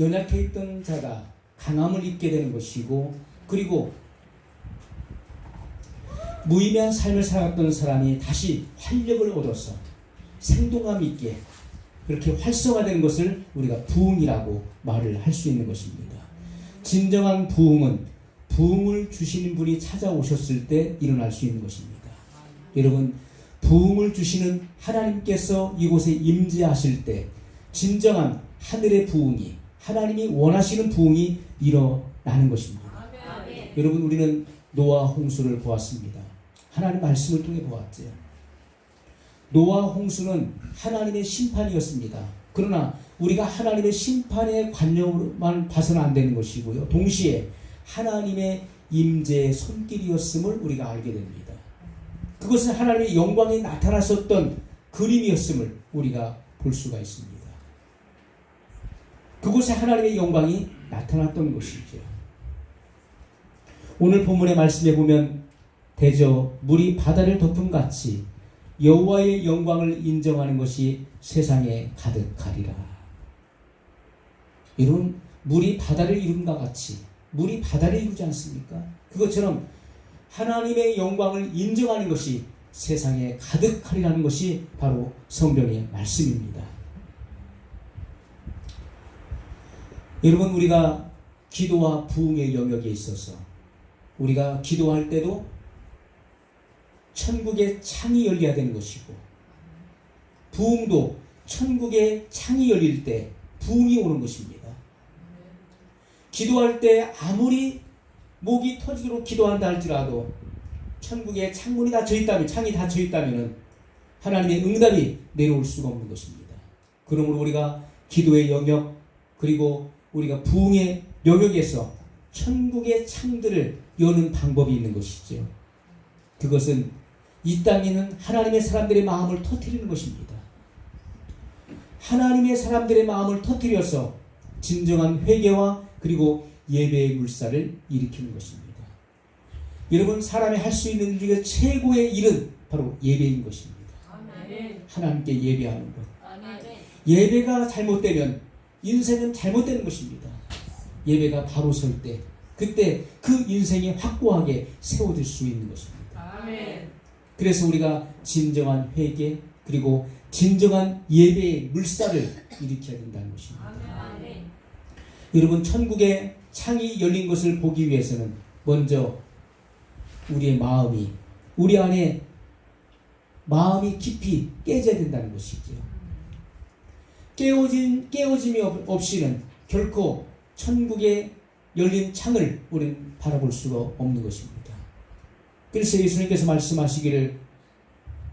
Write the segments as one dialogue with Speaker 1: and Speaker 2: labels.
Speaker 1: 연약해 있던 자가 강함을 입게 되는 것이고, 그리고 무의미한 삶을 살았던 사람이 다시 활력을 얻어서 생동감 있게 그렇게 활성화되는 것을 우리가 부흥이라고 말을 할 수 있는 것입니다. 진정한 부흥은 부흥을 주시는 분이 찾아오셨을 때 일어날 수 있는 것입니다. 여러분, 부흥을 주시는 하나님께서 이곳에 임재하실 때 진정한 하늘의 부흥이, 하나님이 원하시는 부흥이 일어나는 것입니다. 여러분, 우리는 노아 홍수를 보았습니다. 하나님 말씀을 통해 보았죠. 노아 홍수는 하나님의 심판이었습니다. 그러나 우리가 하나님의 심판의 관념만 봐서는 안 되는 것이고요, 동시에 하나님의 임재의 손길이었음을 우리가 알게 됩니다. 그것은 하나님의 영광이 나타났었던 그림이었음을 우리가 볼 수가 있습니다. 그곳에 하나님의 영광이 나타났던 것이죠. 오늘 본문의 말씀에 보면 대저 물이 바다를 덮음같이 여호와의 영광을 인정하는 것이 세상에 가득하리라. 이런 물이 바다를 이룬과 같이, 물이 바다를 이루지 않습니까? 그것처럼 하나님의 영광을 인정하는 것이 세상에 가득하리라는 것이 바로 성경의 말씀입니다. 여러분, 우리가 기도와 부흥의 영역에 있어서 우리가 기도할 때도 천국의 창이 열려야 되는 것이고, 부흥도 천국의 창이 열릴 때 부흥이 오는 것입니다. 기도할 때 아무리 목이 터지도록 기도한다 할지라도 천국의 창문이 닫혀 있다면, 창이 닫혀 있다면 하나님의 응답이 내려올 수가 없는 것입니다. 그러므로 우리가 기도의 영역, 그리고 우리가 부흥의 영역에서 천국의 창들을 여는 방법이 있는 것이죠. 그것은 이 땅에는 하나님의 사람들의 마음을 터뜨리는 것입니다. 하나님의 사람들의 마음을 터뜨려서 진정한 회개와 그리고 예배의 물살을 일으키는 것입니다. 여러분, 사람이 할 수 있는 일 중에 최고의 일은 바로 예배인 것입니다. 아멘. 하나님께 예배하는 것. 아멘. 예배가 잘못되면 인생은 잘못되는 것입니다. 예배가 바로 설 때, 그때 그 인생이 확고하게 세워질 수 있는 것입니다. 아멘. 그래서 우리가 진정한 회개, 그리고 진정한 예배의 물살을 일으켜야 된다는 것입니다. 아멘. 여러분, 천국의 창이 열린 것을 보기 위해서는 먼저 우리의 마음이, 우리 안에 마음이 깊이 깨져야 된다는 것이죠. 깨어짐이 없이는 결코 천국의 열린 창을 우리는 바라볼 수가 없는 것입니다. 그래서 예수님께서 말씀하시기를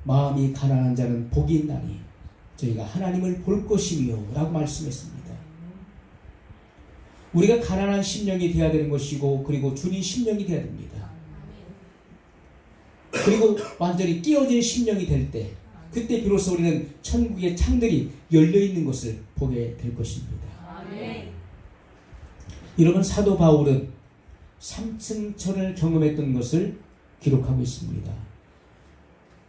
Speaker 1: 마음이 가난한 자는 복이 있나니 저희가 하나님을 볼 것이며 라고 말씀했습니다. 우리가 가난한 심령이 되어야 되는 것이고, 그리고 주님 심령이 되어야 됩니다. 그리고 완전히 끼어진 심령이 될 때, 그때 비로소 우리는 천국의 창들이 열려있는 것을 보게 될 것입니다. 아멘. 여러분, 사도 바울은 3층천을 경험했던 것을 기록하고 있습니다.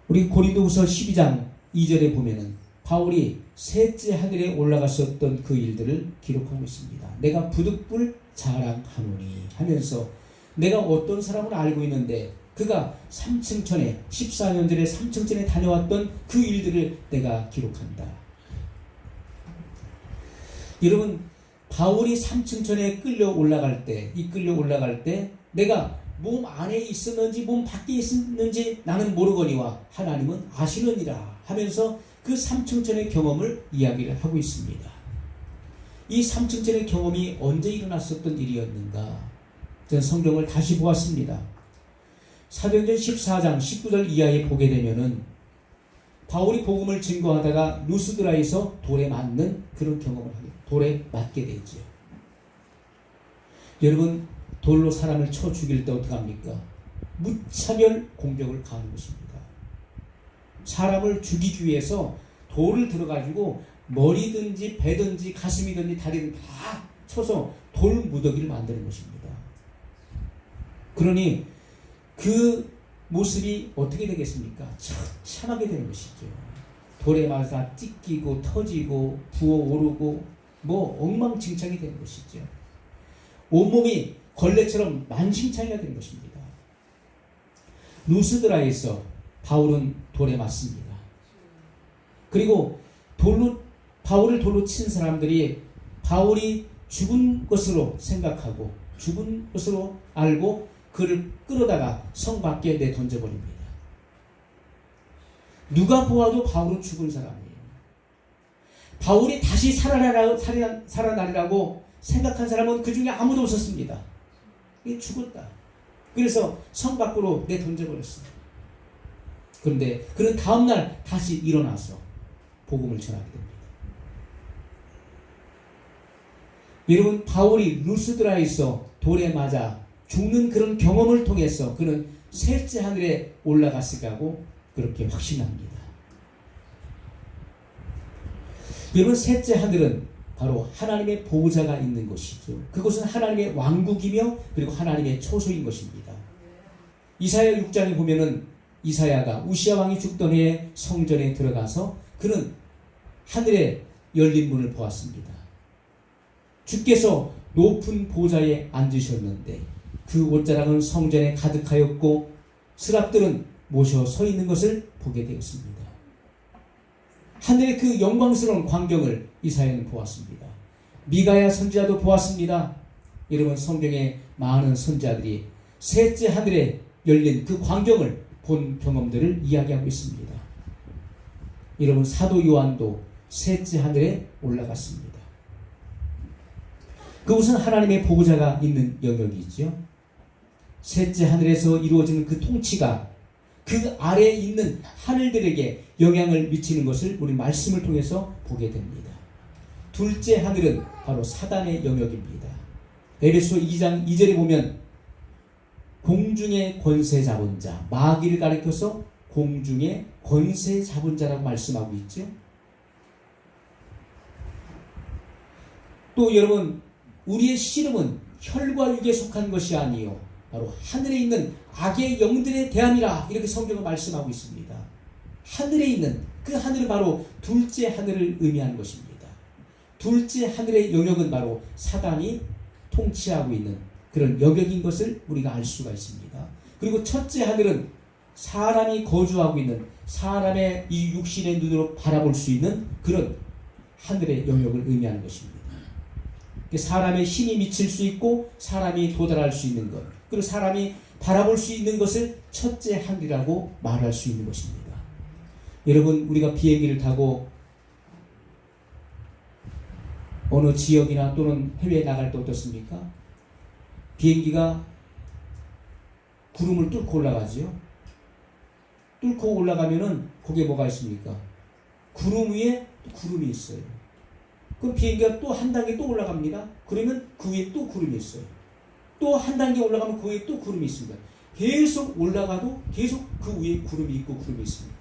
Speaker 1: 우리 고린도후서 12장 2절에 보면은 바울이 셋째 하늘에 올라갔었던 그 일들을 기록하고 있습니다. 내가 부득불 자랑하노니 하면서 내가 어떤 사람을 알고 있는데 그가 3층천에 14년 전에 3층천에 다녀왔던 그 일들을 내가 기록한다. 여러분, 바울이 3층천에 끌려 올라갈 때, 이끌려 올라갈 때 내가 몸 안에 있었는지 몸 밖에 있었는지 나는 모르거니와 하나님은 아시느니라 하면서 그 3층천의 경험을 이야기를 하고 있습니다. 이 3층천의 경험이 언제 일어났었던 일이었는가? 저는 성경을 다시 보았습니다. 사도행전 14장 19절 이하에 보게 되면은 바울이 복음을 증거하다가 루스드라에서 돌에 맞는 그런 경험을 하게, 돌에 맞게 되죠. 여러분, 돌로 사람을 쳐 죽일 때 어떻게 합니까? 무차별 공격을 가하는 것입니다. 사람을 죽이기 위해서 돌을 들어가지고 머리든지 배든지 가슴이든지 다리든지 다 쳐서 돌 무더기를 만드는 것입니다. 그러니 그 모습이 어떻게 되겠습니까? 처참하게 되는 것이죠. 돌에 맞아 찢기고 터지고 부어오르고 엉망진창이 된 것이죠. 온몸이 걸레처럼 만신창이가 된 것입니다. 루스드라에서 바울은 돌에 맞습니다. 그리고 바울을 돌로 친 사람들이 바울이 죽은 것으로 생각하고 죽은 것으로 알고 그를 끌어다가 성 밖에 내던져버립니다. 누가 보아도 바울은 죽은 사람이에요. 바울이 다시 살아나리라고 생각한 사람은 그 중에 아무도 없었습니다. 죽었다. 그래서 성 밖으로 내던져버렸습니다. 그런데 그는 다음날 다시 일어나서 복음을 전하게 됩니다. 여러분, 바울이 루스드라에서 돌에 맞아 죽는 그런 경험을 통해서 그는 셋째 하늘에 올라갔을까고 그렇게 확신합니다. 여러분, 셋째 하늘은 바로 하나님의 보호자가 있는 곳이죠. 그곳은 하나님의 왕국이며 그리고 하나님의 초소인 것입니다. 이사야 6장에 보면은 이사야가 우시아 왕이 죽던 해에 성전에 들어가서 그는 하늘에 열린 문을 보았습니다. 주께서 높은 보좌에 앉으셨는데 그 옷자락은 성전에 가득하였고 스랍들은 모셔 서 있는 것을 보게 되었습니다. 하늘의 그 영광스러운 광경을 이사야는 보았습니다. 미가야 선지자도 보았습니다. 여러분, 성경의 많은 선지자들이 셋째 하늘에 열린 그 광경을 본 경험들을 이야기하고 있습니다. 여러분, 사도 요한도 셋째 하늘에 올라갔습니다. 그곳은 하나님의 보호자가 있는 영역이죠. 셋째 하늘에서 이루어지는 그 통치가 그 아래에 있는 하늘들에게 영향을 미치는 것을 우리 말씀을 통해서 보게 됩니다. 둘째 하늘은 바로 사단의 영역입니다. 에베소 2장 2절에 보면 공중의 권세 잡은 자, 마귀를 가리켜서 공중의 권세 잡은 자라고 말씀하고 있죠. 또 여러분, 우리의 씨름은 혈과 육에 속한 것이 아니요 바로 하늘에 있는 악의 영들에 대함이라, 이렇게 성경은 말씀하고 있습니다. 하늘에 있는 그 하늘은 바로 둘째 하늘을 의미하는 것입니다. 둘째 하늘의 영역은 바로 사단이 통치하고 있는 그런 영역인 것을 우리가 알 수가 있습니다. 그리고 첫째 하늘은 사람이 거주하고 있는, 사람의 이 육신의 눈으로 바라볼 수 있는 그런 하늘의 영역을 의미하는 것입니다. 사람의 힘이 미칠 수 있고 사람이 도달할 수 있는 것, 그리고 사람이 바라볼 수 있는 것을 첫째 하늘이라고 말할 수 있는 것입니다. 여러분, 우리가 비행기를 타고 어느 지역이나 또는 해외에 나갈 때 어떻습니까? 비행기가 구름을 뚫고 올라가지요. 뚫고 올라가면은 거기에 뭐가 있습니까? 구름 위에 구름이 있어요. 그럼 비행기가 또 한 단계 또 올라갑니다. 그러면 그 위에 또 구름이 있어요. 또 한 단계 올라가면 그 위에 또 구름이 있습니다. 계속 올라가도 계속 그 위에 구름이 있고 구름이 있습니다.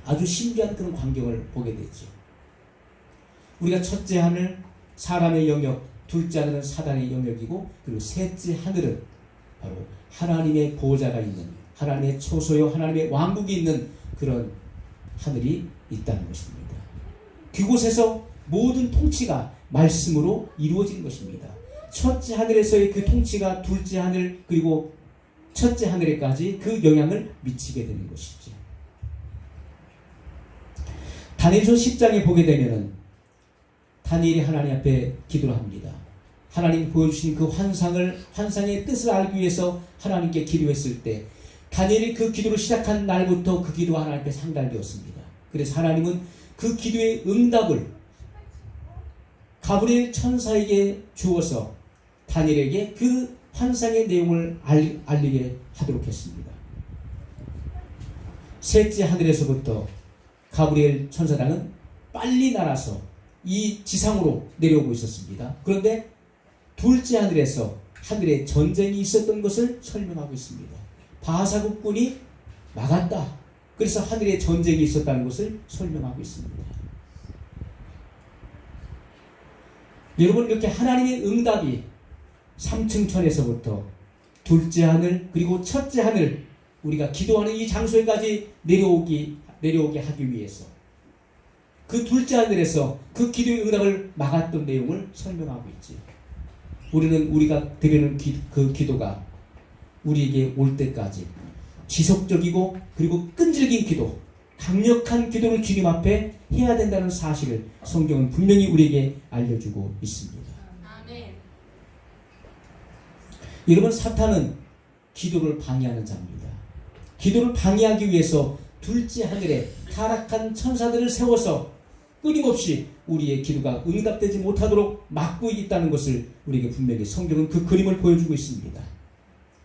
Speaker 1: 아주 신기한 그런 광경을 보게 되죠. 우리가 첫째 하늘, 사람의 영역, 둘째 하늘은 사단의 영역이고, 그리고 셋째 하늘은 바로 하나님의 보호자가 있는, 하나님의 초소요 하나님의 왕국이 있는 그런 하늘이 있다는 것입니다. 그곳에서 모든 통치가 말씀으로 이루어지는 것입니다. 첫째 하늘에서의 그 통치가 둘째 하늘, 그리고 첫째 하늘에까지 그 영향을 미치게 되는 것이죠. 다니엘서 10장에 보게 되면은 다니엘이 하나님 앞에 기도를 합니다. 하나님 보여주신 그 환상의 뜻을 알기 위해서 하나님께 기도했을 때 다니엘이 그 기도를 시작한 날부터 그 기도가 하나님 앞에 상달되었습니다. 그래서 하나님은 그 기도의 응답을 가브리엘 천사에게 주어서 다니엘에게 그 환상의 내용을 알리게 하도록 했습니다. 셋째 하늘에서부터 가브리엘 천사장은 빨리 날아서 이 지상으로 내려오고 있었습니다. 그런데 둘째 하늘에서 하늘에 전쟁이 있었던 것을 설명하고 있습니다. 바하사국군이 막았다. 그래서 하늘에 전쟁이 있었다는 것을 설명하고 있습니다. 여러분, 이렇게 하나님의 응답이 3층 천에서부터 둘째 하늘 그리고 첫째 하늘, 우리가 기도하는 이 장소에까지 내려오게 하기 위해서 그 둘째 하늘에서 그 기도의 응답을 막았던 내용을 설명하고 있지. 우리는 우리가 드리는 그 기도가 우리에게 올 때까지 지속적이고 그리고 끈질긴 기도, 강력한 기도를 주님 앞에 해야 된다는 사실을 성경은 분명히 우리에게 알려주고 있습니다.
Speaker 2: 아멘.
Speaker 1: 여러분, 사탄은 기도를 방해하는 자입니다. 기도를 방해하기 위해서 둘째 하늘에 타락한 천사들을 세워서 끊임없이 우리의 기도가 응답되지 못하도록 막고 있다는 것을 우리에게 분명히 성경은 그 그림을 보여주고 있습니다.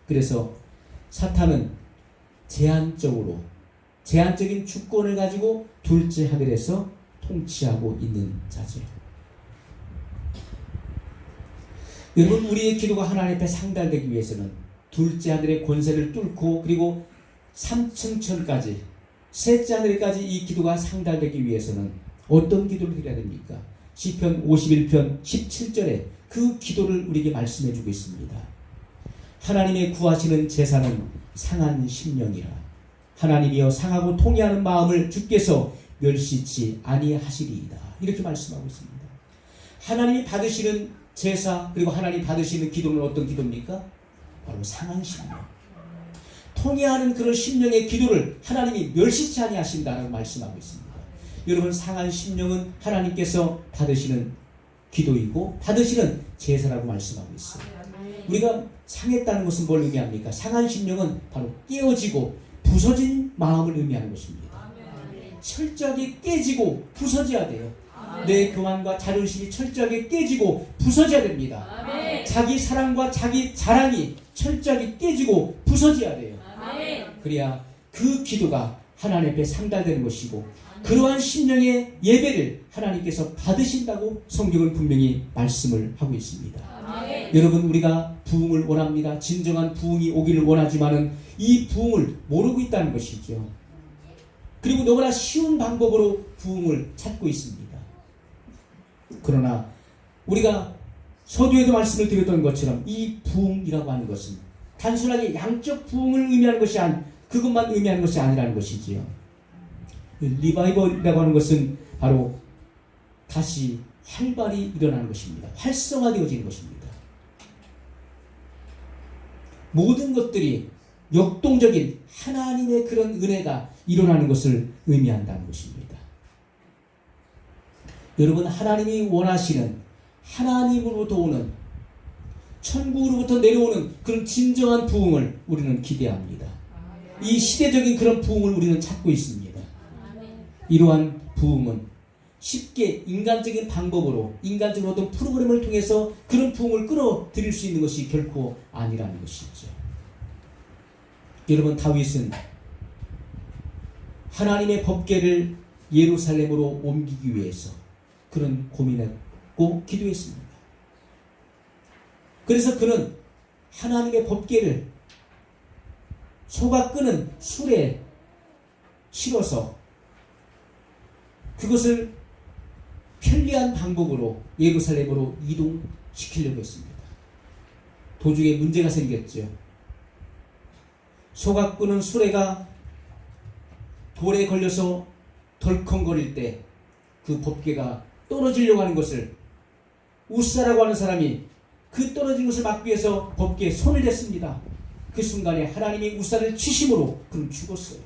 Speaker 1: 그래서 사탄은 제한적인 주권을 가지고 둘째 하늘에서 통치하고 있는 자죠. 여러분, 우리의 기도가 하나님 앞에 상달되기 위해서는 둘째 하늘의 권세를 뚫고 그리고 삼층천까지 셋째 하늘까지 이 기도가 상달되기 위해서는 어떤 기도를 드려야 됩니까? 시편 51편 17절에 그 기도를 우리에게 말씀해 주고 있습니다. 하나님의 구하시는 제사는 상한 심령이라. 하나님이여 상하고 통회하는 마음을 주께서 멸시치 아니하시리이다. 이렇게 말씀하고 있습니다. 하나님이 받으시는 제사 그리고 하나님이 받으시는 기도는 어떤 기도입니까? 바로 상한 심령. 통회하는 그런 심령의 기도를 하나님이 멸시치 아니하신다라고 말씀하고 있습니다. 여러분, 상한 심령은 하나님께서 받으시는 기도이고 받으시는 제사라고 말씀하고 있어요. 우리가 상했다는 것은 뭘 의미합니까? 상한 심령은 바로 깨어지고 부서진 마음을 의미하는 것입니다. 철저하게 깨지고 부서져야 돼요. 내 교만과 자존심이 철저하게 깨지고 부서져야 됩니다. 자기 사랑과 자기 자랑이 철저하게 깨지고 부서져야 돼요. 그래야 그 기도가 하나님 앞에 상달되는 것이고 그러한 심령의 예배를 하나님께서 받으신다고 성경은 분명히 말씀을 하고 있습니다. 여러분, 우리가 부흥을 원합니다. 진정한 부흥이 오기를 원하지만은 이 부흥을 모르고 있다는 것이죠. 그리고 너무나 쉬운 방법으로 부흥을 찾고 있습니다. 그러나 우리가 서두에도 말씀을 드렸던 것처럼 이 부흥이라고 하는 것은 단순하게 양적 부흥을 의미하는 것이 그것만 의미하는 것이 아니라는 것이지요. 리바이벌이라고 하는 것은 바로 다시 활발히 일어나는 것입니다. 활성화되어지는 것입니다. 모든 것들이 역동적인 하나님의 그런 은혜가 일어나는 것을 의미한다는 것입니다. 여러분, 하나님이 원하시는 하나님으로부터 오는 천국으로부터 내려오는 그런 진정한 부흥을 우리는 기대합니다. 이 시대적인 그런 부흥을 우리는 찾고 있습니다. 이러한 부흥은 쉽게 인간적인 방법으로 인간적인 어떤 프로그램을 통해서 그런 부흥을 끌어들일 수 있는 것이 결코 아니라는 것이죠. 여러분, 다윗은 하나님의 법궤를 예루살렘으로 옮기기 위해서 그런 고민했고 기도했습니다. 그래서 그는 하나님의 법궤를 소가 끄는 술에 실어서 그것을 편리한 방법으로 예루살렘으로 이동시키려고 했습니다. 도중에 문제가 생겼죠. 소가 끄는 수레가 돌에 걸려서 덜컹거릴 때 그 법궤가 떨어지려고 하는 것을 우사라고 하는 사람이 그 떨어진 것을 막기 위해서 법궤에 손을 댔습니다. 그 순간에 하나님이 우사를 치심으로 그는 죽었어요.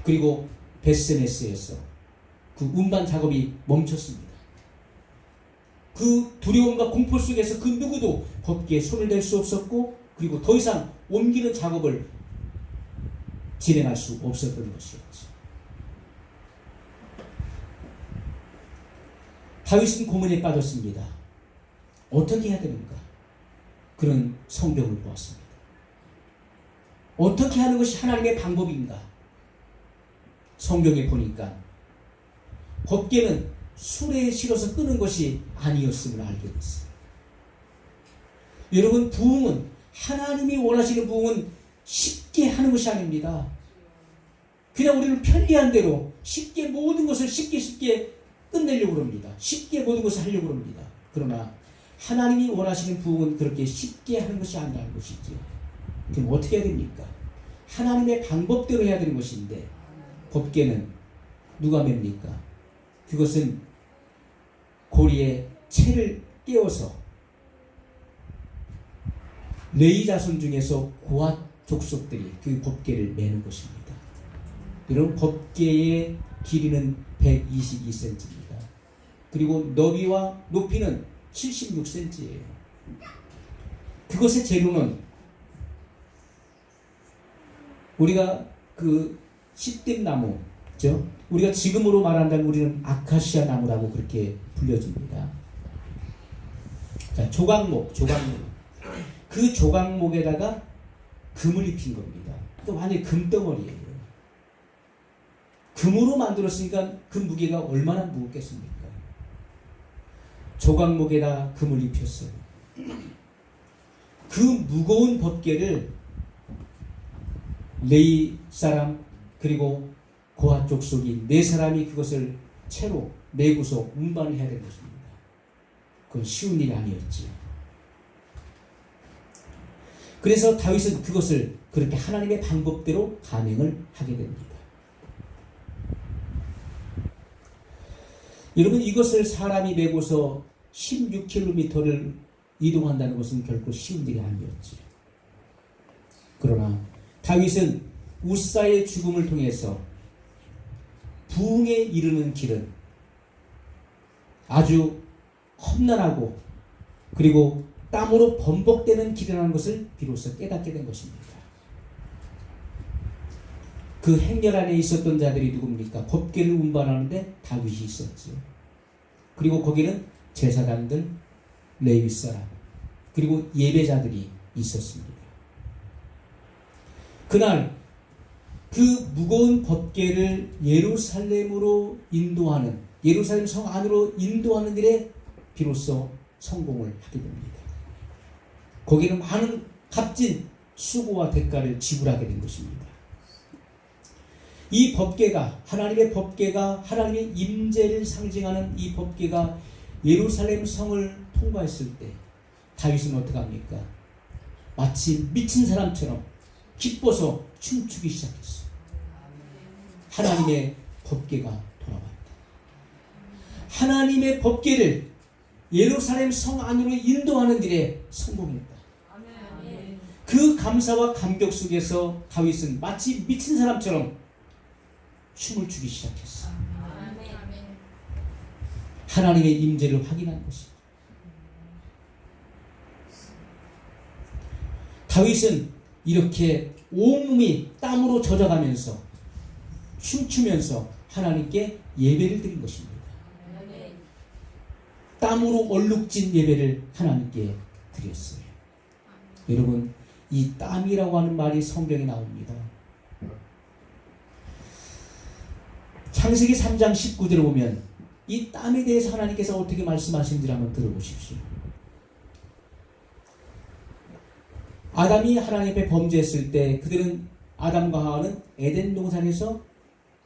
Speaker 1: 그리고 베스메스에서 그 운반 작업이 멈췄습니다. 그 두려움과 공포 속에서 그 누구도 법궤에 손을 댈 수 없었고 그리고 더 이상 옮기는 작업을 진행할 수 없었던 것이었죠. 다윗은 고민에 빠졌습니다. 어떻게 해야 되는가? 그런 성경을 보았습니다. 어떻게 하는 것이 하나님의 방법인가? 성경에 보니까 법궤는 수레에 실어서 끄는 것이 아니었음을 알게 됐어요. 여러분, 부흥은 하나님이 원하시는 부흥은 쉽게 하는 것이 아닙니다. 그냥 우리는 편리한 대로 쉽게 모든 것을 쉽게 끝내려고 합니다. 쉽게 모든 것을 하려고 합니다. 그러나 하나님이 원하시는 부흥은 그렇게 쉽게 하는 것이 아니라는 것이죠. 그럼 어떻게 해야 됩니까? 하나님의 방법대로 해야 되는 것인데 법궤는 누가 맵니까? 그것은 고리에 채를 깨워서 레위 자손 중에서 고앗 족속들이 그 법궤를 매는 것입니다. 이런 법궤의 길이는 122cm입니다. 그리고 너비와 높이는 76cm예요. 그것의 재료는 우리가 그 시띠나무죠. 우리가 지금으로 말한다면 우리는 아카시아 나무라고 그렇게 불려집니다. 자, 조각목. 그 조각목에다가 금을 입힌 겁니다. 또 완전히 금덩어리예요. 금으로 만들었으니까 그 무게가 얼마나 무겁겠습니까? 조각목에다 금을 입혔어요. 그 무거운 법궤를 레위 사람 그리고 고앗 족속이 네 사람이 그것을 채로 메고서 운반을 해야 되는 것입니다. 그건 쉬운 일이 아니었지요. 그래서 다윗은 그것을 그렇게 하나님의 방법대로 감행을 하게 됩니다. 여러분, 이것을 사람이 메고서 16km를 이동한다는 것은 결코 쉬운 일이 아니었지요. 그러나 다윗은 우사의 죽음을 통해서 부흥에 이르는 길은 아주 험난하고 그리고 땀으로 번복되는 길이라는 것을 비로소 깨닫게 된 것입니다. 그 행렬 안에 있었던 자들이 누굽니까? 법궤를 운반하는데 다윗이 있었지요. 그리고 거기는 제사장들, 레위 사람, 그리고 예배자들이 있었습니다. 그날 그 무거운 법궤를 예루살렘으로 인도하는, 예루살렘 성 안으로 인도하는 일에 비로소 성공을 하게 됩니다. 거기는 많은 값진 수고와 대가를 지불하게 된 것입니다. 이 법궤가, 하나님의 법궤가, 하나님의 임재를 상징하는 이 법궤가 예루살렘 성을 통과했을 때 다윗은 어떻게 합니까? 마치 미친 사람처럼 기뻐서 춤추기 시작했어요. 하나님의 법궤가 돌아왔다. 하나님의 법궤를 예루살렘 성 안으로 인도하는 일에 성공했다. 그 감사와 감격 속에서 다윗은 마치 미친 사람처럼 춤을 추기 시작했어. 하나님의 임재를 확인한 것이다. 다윗은 이렇게 온몸이 땀으로 젖어가면서 춤추면서 하나님께 예배를 드린 것입니다. 땀으로 얼룩진 예배를 하나님께 드렸어요. 여러분, 이 땀이라고 하는 말이 성경에 나옵니다. 창세기 3장 19절을 보면 이 땀에 대해서 하나님께서 어떻게 말씀하시는지 한번 들어보십시오. 아담이 하나님 앞에 범죄했을 때 그들은 아담과 하와는 에덴 동산에서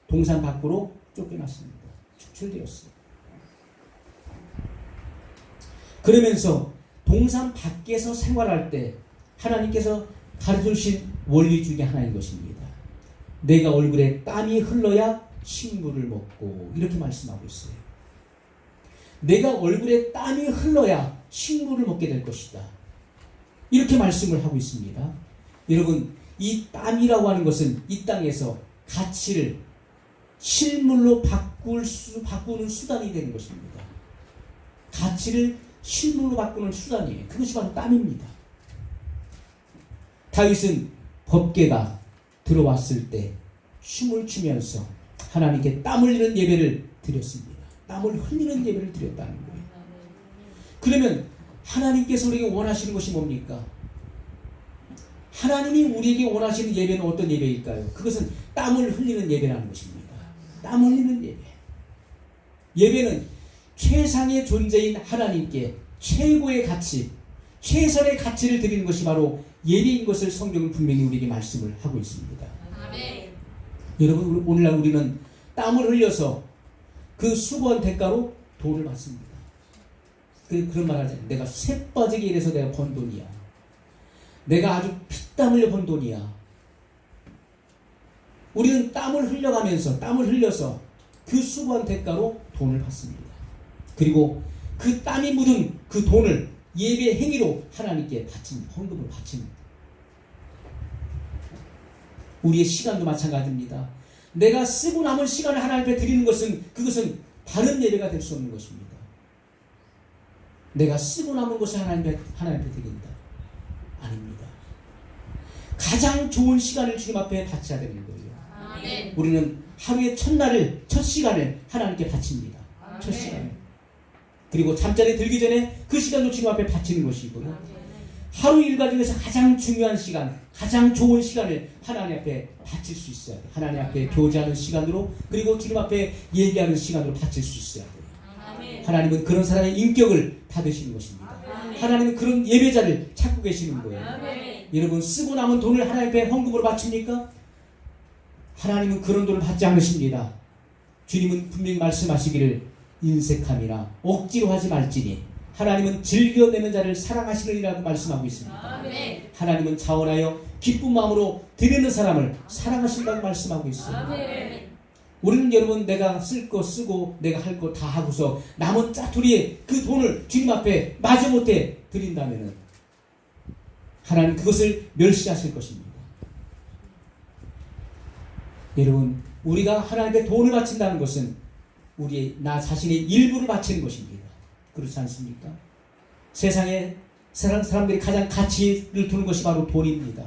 Speaker 1: 동산 밖으로 쫓겨났습니다. 축출되었어요. 그러면서 동산 밖에서 생활할 때 하나님께서 가르쳐주신 원리 중에 하나인 것입니다. 내가 얼굴에 땀이 흘러야 식물을 먹고, 이렇게 말씀하고 있어요. 내가 얼굴에 땀이 흘러야 식물을 먹게 될 것이다. 이렇게 말씀을 하고 있습니다. 여러분, 이 땀이라고 하는 것은 이 땅에서 가치를 실물로 바꾸는 수단이 되는 것입니다. 가치를 실물로 바꾸는 수단이에요. 그것이 바로 땀입니다. 다윗은 법궤가 들어왔을 때 춤을 추면서 하나님께 땀 흘리는 예배를 드렸습니다. 땀을 흘리는 예배를 드렸다는 거예요. 그러면 하나님께서 우리에게 원하시는 것이 뭡니까? 하나님이 우리에게 원하시는 예배는 어떤 예배일까요? 그것은 땀을 흘리는 예배라는 것입니다. 땀 흘리는 예배. 예배는 최상의 존재인 하나님께 최고의 가치, 최선의 가치를 드리는 것이 바로 예배인 것을 성경은 분명히 우리에게 말씀을 하고 있습니다. 아멘. 여러분, 오늘날 우리는 땀을 흘려서 그 수고한 대가로 돈을 받습니다. 그런 말 하잖아요. 내가 쇠 빠지게 일해서 내가 번 돈이야. 내가 아주 피땀 흘려 번 돈이야. 우리는 땀을 흘려가면서, 땀을 흘려서 그 수고한 대가로 돈을 받습니다. 그리고 그 땀이 묻은 그 돈을 예배 행위로 하나님께 바칩니다. 헌금을 바칩니다. 우리의 시간도 마찬가지입니다. 내가 쓰고 남은 시간을 하나님 앞에 드리는 것은 그것은 바른 예배가 될 수 없는 것입니다. 내가 쓰고 남은 것을 하나님 앞에 드린다. 아닙니다. 가장 좋은 시간을 주님 앞에 바쳐야 되는 거예요. 아멘. 우리는 하루의 첫 시간을 하나님께 바칩니다. 아멘. 첫 시간을. 그리고 잠자리에 들기 전에 그 시간도 주님 앞에 바치는 것이고요. 아멘. 하루 일과 중에서 가장 중요한 시간, 가장 좋은 시간을 하나님 앞에 바칠 수 있어야 돼요. 하나님 앞에 교제하는 시간으로, 그리고 주님 앞에 얘기하는 시간으로 바칠 수 있어야 돼요. 아멘. 하나님은 그런 사람의 인격을 받으시는 것입니다. 아멘. 하나님은 그런 예배자를 찾고 계시는 거예요. 아멘. 여러분, 쓰고 남은 돈을 하나님 앞에 헌금으로 바칩니까? 하나님은 그런 돈을 받지 않으십니다. 주님은 분명히 말씀하시기를 인색함이나 억지로 하지 말지니 하나님은 즐겨내는 자를 사랑하시느니라고 말씀하고 있습니다. 아멘. 하나님은 자원하여 기쁜 마음으로 드리는 사람을 사랑하신다고 말씀하고 있습니다. 아멘. 우리는 여러분, 내가 쓸 거 쓰고 내가 할 거 다 하고서 남은 짜투리에 그 돈을 주님 앞에 마지못해 드린다면 하나님 그것을 멸시하실 것입니다. 여러분, 우리가 하나님께 돈을 바친다는 것은 나 자신의 일부를 바치는 것입니다. 그렇지 않습니까? 세상에 사람들이 가장 가치를 두는 것이 바로 돈입니다.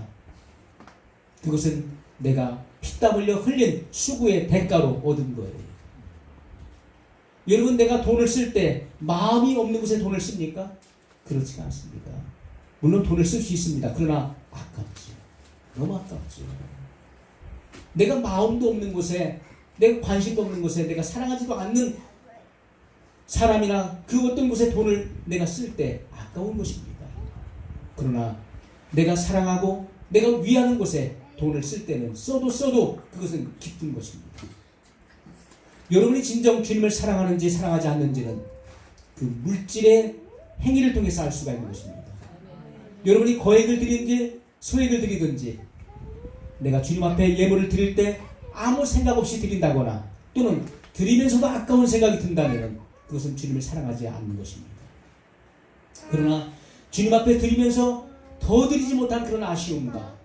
Speaker 1: 그것은 내가 피땀 흘려 흘린 수고의 대가로 얻은 거예요. 여러분, 내가 돈을 쓸 때 마음이 없는 곳에 돈을 씁니까? 그렇지가 않습니다. 물론 돈을 쓸 수 있습니다. 그러나 아깝죠. 너무 아깝죠. 내가 마음도 없는 곳에, 내가 관심도 없는 곳에, 내가 사랑하지도 않는 사람이나 그 어떤 곳에 돈을 내가 쓸 때 아까운 것입니다. 그러나 내가 사랑하고 내가 위하는 곳에 돈을 쓸 때는 써도 그것은 기쁜 것입니다. 여러분이 진정 주님을 사랑하는지 사랑하지 않는지는 그 물질의 행위를 통해서 알 수가 있는 것입니다. 여러분이 거액을 드리든지 소액을 드리든지 내가 주님 앞에 예물을 드릴 때 아무 생각 없이 드린다거나 또는 드리면서도 아까운 생각이 든다면 그것은 주님을 사랑하지 않는 것입니다. 그러나 주님 앞에 드리면서 더 드리지 못한 그런 아쉬움과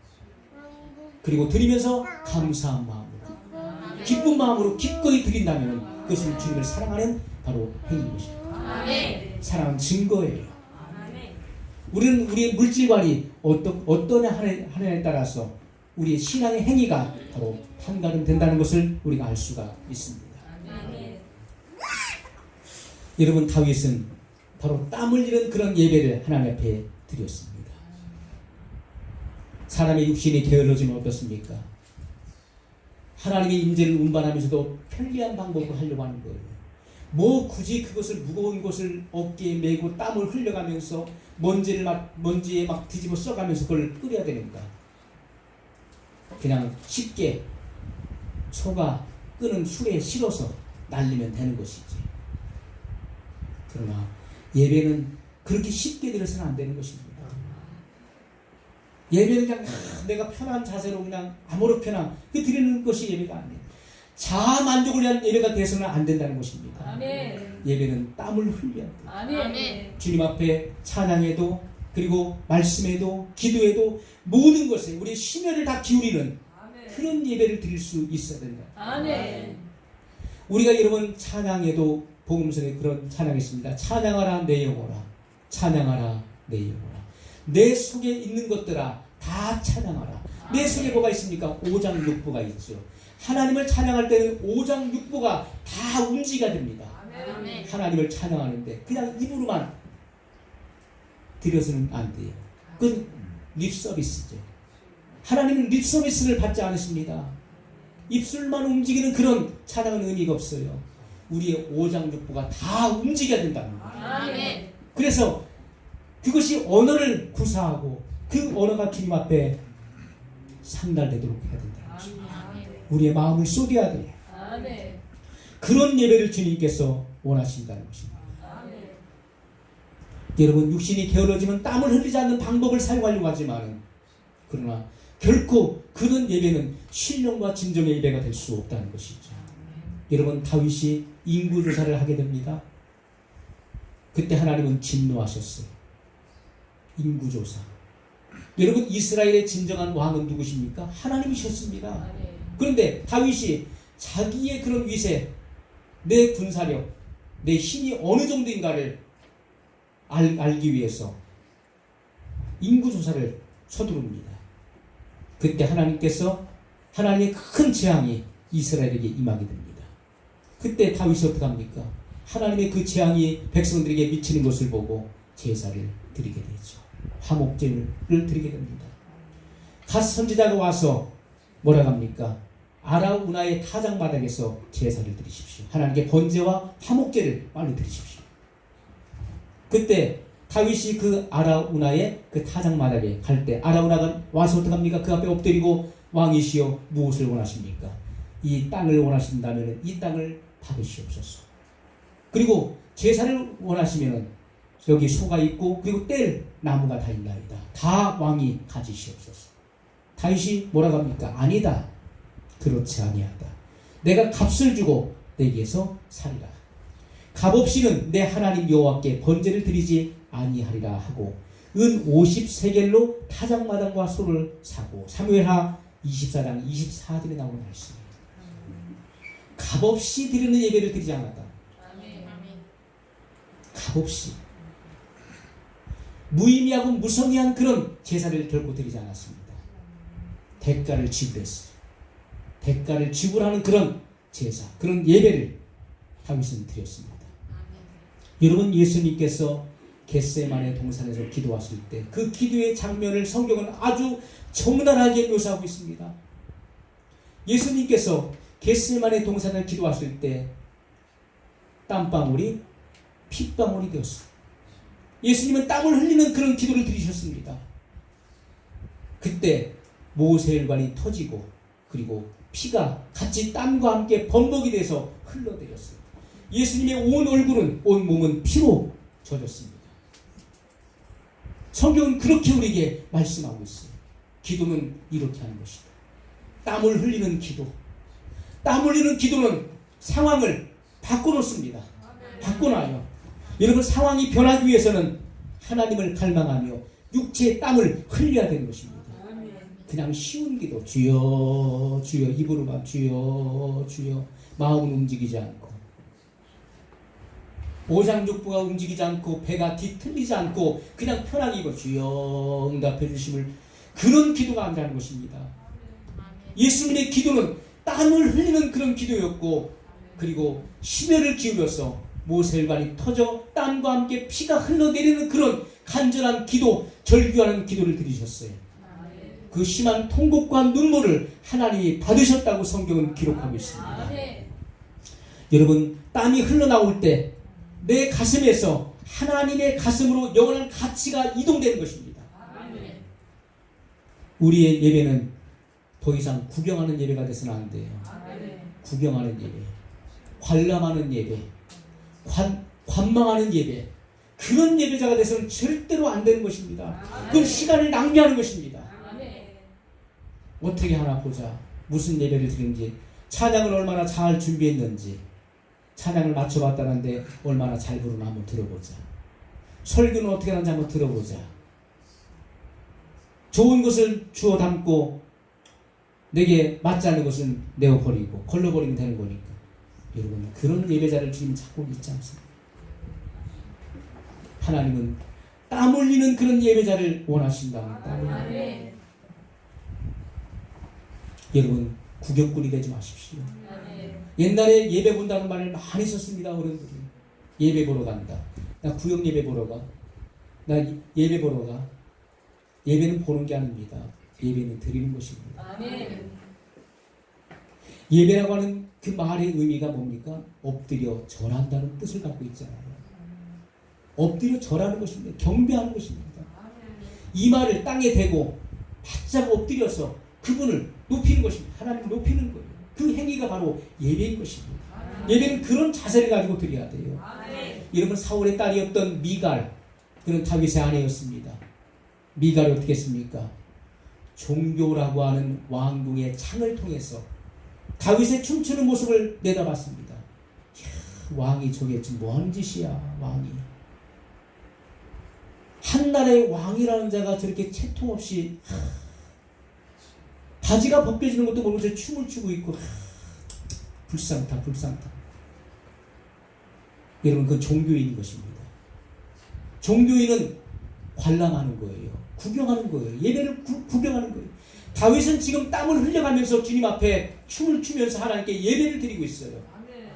Speaker 1: 그리고 드리면서 감사한 마음으로 기쁜 마음으로 기꺼이 드린다면 그것은 주님을 사랑하는 바로 행위인 것입니다. 사랑은 증거예요. 우리는 우리의 물질관이 어떠냐 하느냐에 따라서 우리의 신앙의 행위가 바로 판가름된다는 것을 우리가 알 수가 있습니다. 여러분, 다윗은 바로 땀 흘리는 그런 예배를 하나님 앞에 드렸습니다. 사람의 육신이 게을러지면 어떻습니까? 하나님의 임재를 운반하면서도 편리한 방법으로 하려고 하는 거예요. 뭐 굳이 그것을 무거운 것을 어깨에 메고 땀을 흘려가면서 먼지에 막 뒤집어 써가면서 그걸 끓여야 되는가? 그냥 쉽게 소가 끄는 술에 실어서 날리면 되는 것이지. 그러나 예배는 그렇게 쉽게 드려서는 안 되는 것입니다. 예배는 그냥 내가 편한 자세로 그냥 아무렇게나 드리는 것이 예배가 아니에요. 자아 만족을 위한 예배가 돼서는 안 된다는 것입니다. 아멘. 예배는 땀을 흘려야 돼요. 아멘. 주님 앞에 찬양에도 그리고 말씀에도 기도에도 모든 것에 우리의 심혈을 다 기울이는 아멘. 그런 예배를 드릴 수 있어야 된다. 아멘. 우리가 여러분 찬양에도 복음성에 그런 찬양이 있습니다. 찬양하라 내 영혼아, 찬양하라 내 영혼아. 내 속에 있는 것들아 다 찬양하라. 내 속에 뭐가 있습니까? 오장육부가 있죠. 하나님을 찬양할 때는 오장육부가 다 움직여야 됩니다. 아멘. 하나님을 찬양하는데 그냥 입으로만 드려서는 안 돼요. 그건 립서비스죠. 하나님은 립서비스를 받지 않으십니다. 입술만 움직이는 그런 찬양은 의미가 없어요. 우리의 오장육부가 다 움직여야 된다는 거예요. 아멘. 그래서 그것이 언어를 구사하고 그 언어가 주님 앞에 상달되도록 해야 된다는 것입니다. 우리의 마음을 쏟아야 돼요. 아멘. 그런 예배를 주님께서 원하신다는 것입니다. 아멘. 여러분, 육신이 게을러지면 땀을 흘리지 않는 방법을 사용하려고 하지만 그러나 결코 그런 예배는 신령과 진정의 예배가 될 수 없다는 것이죠. 여러분, 다윗이 인구조사를 하게 됩니다. 그때 하나님은 진노하셨어요. 인구조사. 여러분, 이스라엘의 진정한 왕은 누구십니까? 하나님이셨습니다. 그런데 다윗이 자기의 그런 위세, 내 군사력, 내 힘이 어느 정도인가를 알기 위해서 인구조사를 서두릅니다. 그때 하나님께서 하나님의 큰 재앙이 이스라엘에게 임하게 됩니다. 그때 다윗이 어떻게 합니까? 하나님의 그 재앙이 백성들에게 미치는 것을 보고 제사를 드리게 되죠. 화목제를 드리게 됩니다. 갓 선지자가 와서 뭐라고 합니까? 아라우나의 타작마당에서 제사를 드리십시오. 하나님께 번제와 화목제를 빨리 드리십시오. 그때 다윗이 그 아라우나의 그 타작마당에 갈 때 아라우나가 와서 어떻게 합니까? 그 앞에 엎드리고 왕이시여 무엇을 원하십니까? 이 땅을 원하신다면 이 땅을 받으시옵소서. 그리고 제사를 원하시면 여기 소가 있고 그리고 뗄 나무가 다 있나이다. 다 왕이 가지시옵소서. 다윗이 뭐라고 합니까? 아니다. 그렇지 아니하다. 내가 값을 주고 내게서 살리라. 값없이는 내 하나님 여호와께 번제를 드리지 아니하리라 하고 은 50세겔로 타작마당과 소를 사고. 사무엘하 24장 24절에 나오는 말씀입니다. 값없이 드리는 예배를 드리지 않았다. 값없이 무의미하고 무성의한 그런 제사를 결코 드리지 않았습니다. 대가를 지불했어요. 대가를 지불하는 그런 제사, 그런 예배를 다윗은 드렸습니다. 여러분, 예수님께서 겟세마네 동산에서 기도하실 때 그 기도의 장면을 성경은 아주 적나라하게 묘사하고 있습니다. 예수님께서 겟세마네 동산을 기도하실 때 땀방울이 핏방울이 되었어요. 예수님은 땀을 흘리는 그런 기도를 드리셨습니다. 그때 모세혈관이 터지고 그리고 피가 같이 땀과 함께 범벅이 돼서 흘러내렸어요. 예수님의 온 얼굴은, 온 몸은 피로 젖었습니다. 성경은 그렇게 우리에게 말씀하고 있어요. 기도는 이렇게 하는 것이다. 땀을 흘리는 기도. 땀 흘리는 기도는 상황을 바꿔놓습니다. 바꿔놔요. 여러분, 상황이 변하기 위해서는 하나님을 갈망하며 육체의 땀을 흘려야 되는 것입니다. 그냥 쉬운 기도, 주여 주여 입으로만 주여 주여, 마음은 움직이지 않고 오장육부가 움직이지 않고 배가 뒤틀리지 않고 그냥 편하게 입어 주여 응답해 주심을, 그런 기도가 아니라는 것입니다. 예수님의 기도는 땀을 흘리는 그런 기도였고 그리고 심혈을 기울여서 모세혈관이 터져 땀과 함께 피가 흘러내리는 그런 간절한 기도, 절규하는 기도를 드리셨어요. 그 심한 통곡과 눈물을 하나님이 받으셨다고 성경은 기록하고 있습니다. 여러분, 땀이 흘러나올 때 내 가슴에서 하나님의 가슴으로 영원한 가치가 이동되는 것입니다. 우리의 예배는 더 이상 구경하는 예배가 돼서는 안 돼요. 구경하는 예배, 관람하는 예배, 관망하는 예배, 그런 예배자가 돼서는 절대로 안 되는 것입니다. 그건 시간을 낭비하는 것입니다. 어떻게 하나 보자. 무슨 예배를 드리는지, 찬양을 얼마나 잘 준비했는지, 찬양을 맞춰봤다는데 얼마나 잘 부르나 한번 들어보자. 설교는 어떻게 하는지 한번 들어보자. 좋은 것을 주워 담고 내게 맞지 않는 것은 내어버리고 걸러버리면 되는 거니까. 여러분, 그런 예배자를 주님 찾고 있지 않습니까? 하나님은 땀 흘리는 그런 예배자를 원하신다. 여러분, 구경꾼이 되지 마십시오. 옛날에 예배 본다는 말을 많이 썼습니다. 어른들이. 예배 보러 간다. 나 구역 예배 보러 가. 나 예배 보러 가. 예배는 보는 게 아닙니다. 예배는 드리는 것입니다. 예배라고 하는 그 말의 의미가 뭡니까? 엎드려 절한다는 뜻을 갖고 있잖아요. 엎드려 절하는 것입니다. 경배하는 것입니다. 이 말을 땅에 대고 바짝 엎드려서 그분을 높이는 것입니다. 하나님을 높이는 거예요. 그 행위가 바로 예배인 것입니다. 예배는 그런 자세를 가지고 드려야 돼요. 여러분, 사울의 딸이었던 미갈, 그는 다윗의 아내였습니다. 미갈이 어떻게 했습니까? 종교라고 하는 왕궁의 창을 통해서 다윗의 춤추는 모습을 내다봤습니다. 왕이 저게 지금 뭐하는 짓이야. 왕이 한 나라의 왕이라는 자가 저렇게 채통 없이 바지가 벗겨지는 것도 모르면서 춤을 추고 있고 불쌍타. 여러분, 그건 종교인인 것입니다. 종교인은 관람하는 거예요. 구경하는 거예요. 예배를 구경하는 거예요. 다윗은 지금 땀을 흘려가면서 주님 앞에 춤을 추면서 하나님께 예배를 드리고 있어요.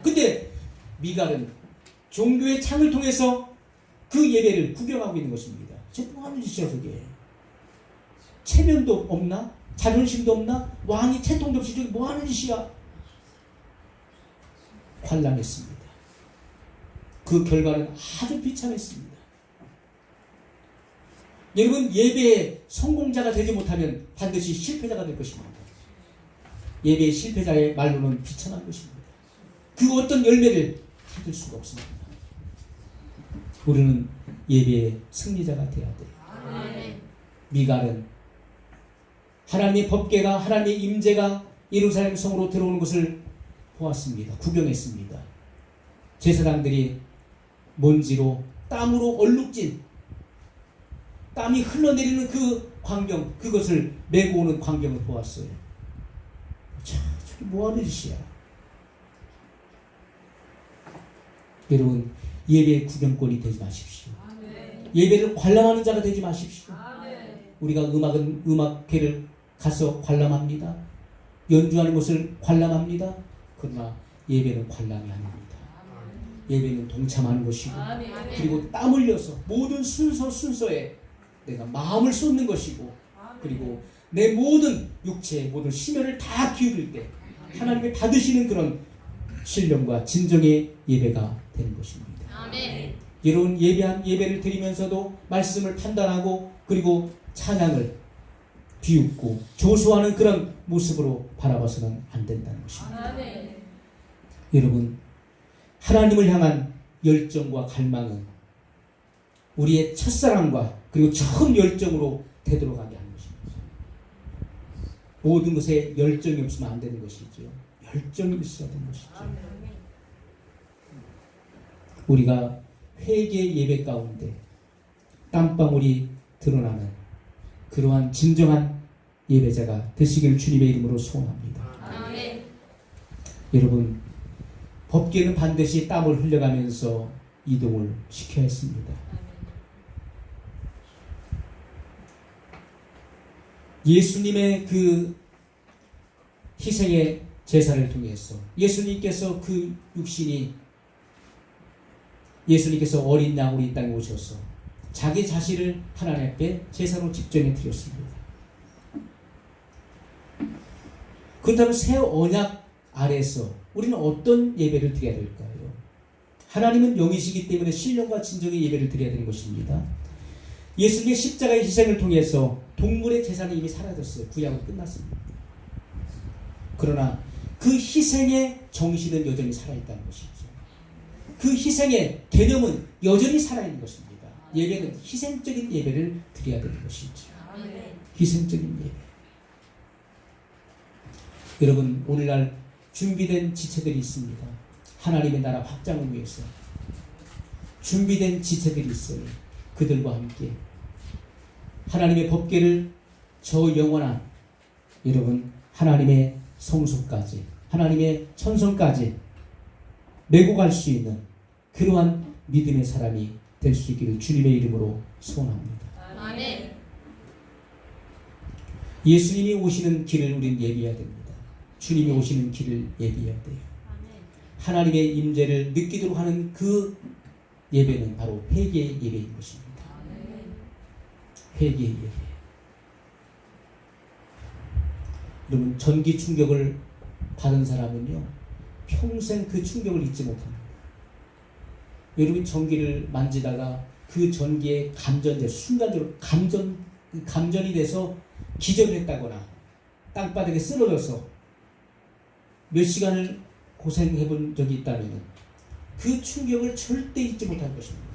Speaker 1: 근데 미갈은 종교의 창을 통해서 그 예배를 구경하고 있는 것입니다. 저 뭐하는 짓이야 저게. 체면도 없나? 자존심도 없나? 왕이 채통도 없이 저게 뭐하는 짓이야. 관람했습니다. 그 결과는 아주 비참했습니다. 여러분, 예배의 성공자가 되지 못하면 반드시 실패자가 될 것입니다. 예배의 실패자의 말로는 비참한 것입니다. 그 어떤 열매를 찾을 수가 없습니다. 우리는 예배의 승리자가 되어야 돼요. 미갈은 하나님의 법궤가, 하나님의 임재가 예루살렘 성으로 들어오는 것을 보았습니다. 구경했습니다. 제사장들이 먼지로 땀으로 얼룩진 땀이 흘러내리는 그 광경, 그것을 메고 오는 광경을 보았어요. 자, 저게 뭐하는 짓이야. 여러분, 예배의 구경꾼이 되지 마십시오. 예배를 관람하는 자가 되지 마십시오. 우리가 음악회를 가서 관람합니다. 연주하는 것을 관람합니다. 그러나 예배는 관람이 아닙니다. 예배는 동참하는 것이고, 그리고 땀 흘려서 모든 순서에 내가 마음을 쏟는 것이고, 그리고 내 모든 육체의 모든 심혈을 다 기울일 때 하나님이 받으시는 그런 신령과 진정의 예배가 되는 것입니다. 여러분, 예배를 드리면서도 말씀을 판단하고 그리고 찬양을 비웃고 조소하는 그런 모습으로 바라봐서는 안 된다는 것입니다. 여러분, 하나님을 향한 열정과 갈망은 우리의 첫사랑과 그리고 처음 열정으로 되돌아가게 하는 것입니다. 모든 것에 열정이 없으면 안 되는 것이죠. 열정이 있어야 되는 것이죠. 우리가 회개 예배 가운데 땀방울이 드러나는 그러한 진정한 예배자가 되시기를 주님의 이름으로 소원합니다. 여러분, 법궤는 반드시 땀을 흘려가면서 이동을 시켜야 했습니다. 예수님의 그 희생의 제사를 통해서 예수님께서 어린 양으로 이 땅에 오셔서 자기 자신을 하나님 앞에 제사로 집전해 드렸습니다. 그렇다면 새 언약 아래서 우리는 어떤 예배를 드려야 될까요? 하나님은 영이시기 때문에 신령과 진정의 예배를 드려야 되는 것입니다. 예수님의 십자가의 희생을 통해서 동물의 제사는 이미 사라졌어요. 구약은 끝났습니다. 그러나 그 희생의 정신은 여전히 살아있다는 것이죠. 그 희생의 개념은 여전히 살아있는 것입니다. 예배는 희생적인 예배를 드려야 되는 것이죠. 희생적인 예배. 여러분, 오늘날 준비된 지체들이 있습니다. 하나님의 나라 확장을 위해서 준비된 지체들이 있어요. 그들과 함께 하나님의 법궤를 저 영원한 여러분 하나님의 성소까지, 하나님의 천성까지 메고 갈 수 있는 그러한 믿음의 사람이 될 수 있기를 주님의 이름으로 소원합니다. 아멘. 예수님이 오시는 길을 우리는 예비해야 됩니다. 주님이 오시는 길을 예비해야 돼요. 하나님의 임재를 느끼도록 하는 그 예배는 바로 회개의 예배인 것입니다. 회개의 예배. 여러분, 전기 충격을 받은 사람은요 평생 그 충격을 잊지 못합니다. 여러분, 전기를 만지다가 그 전기에 순간적으로 감전이 돼서 기절을 했다거나 땅바닥에 쓰러져서 몇 시간을 고생해 본 적이 있다면 그 충격을 절대 잊지 못할 것입니다.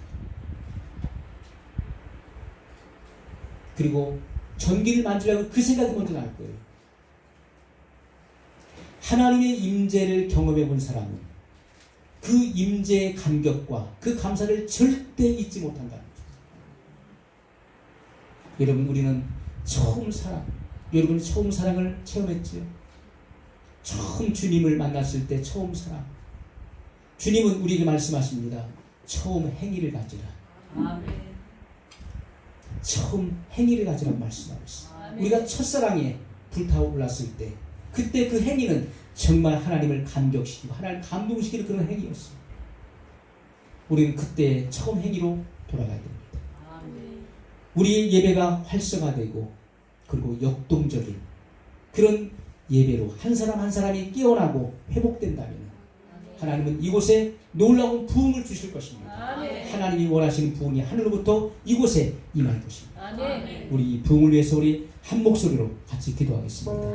Speaker 1: 그리고 전기를 만지려고 그 생각이 먼저 날 거예요. 하나님의 임재를 경험해 본 사람은 그 임재의 감격과 그 감사를 절대 잊지 못한다. 여러분, 우리는 처음 사랑, 여러분이 처음 사랑을 체험했지요? 처음 주님을 만났을 때 처음 사랑. 주님은 우리에게 말씀하십니다. 처음 행위를 가지라.
Speaker 2: 아멘.
Speaker 1: 처음 행위를 가지라고 말씀하고 있습니다. 우리가 첫사랑에 불타올랐을 때 그때 그 행위는 정말 하나님을 감격시키고 하나님을 감동시키는 그런 행위였어요. 우리는 그때 처음 행위로 돌아가야 됩니다. 우리의 예배가 활성화되고 그리고 역동적인 그런 예배로 한 사람 한 사람이 깨어나고 회복된다면 하나님은 이곳에 놀라운 부흥을 주실 것입니다. 하나님이 원하시는 부흥이 하늘로부터 이곳에 임할 것입니다. 우리 이 부흥을 위해서 우리 한 목소리로 같이 기도하겠습니다.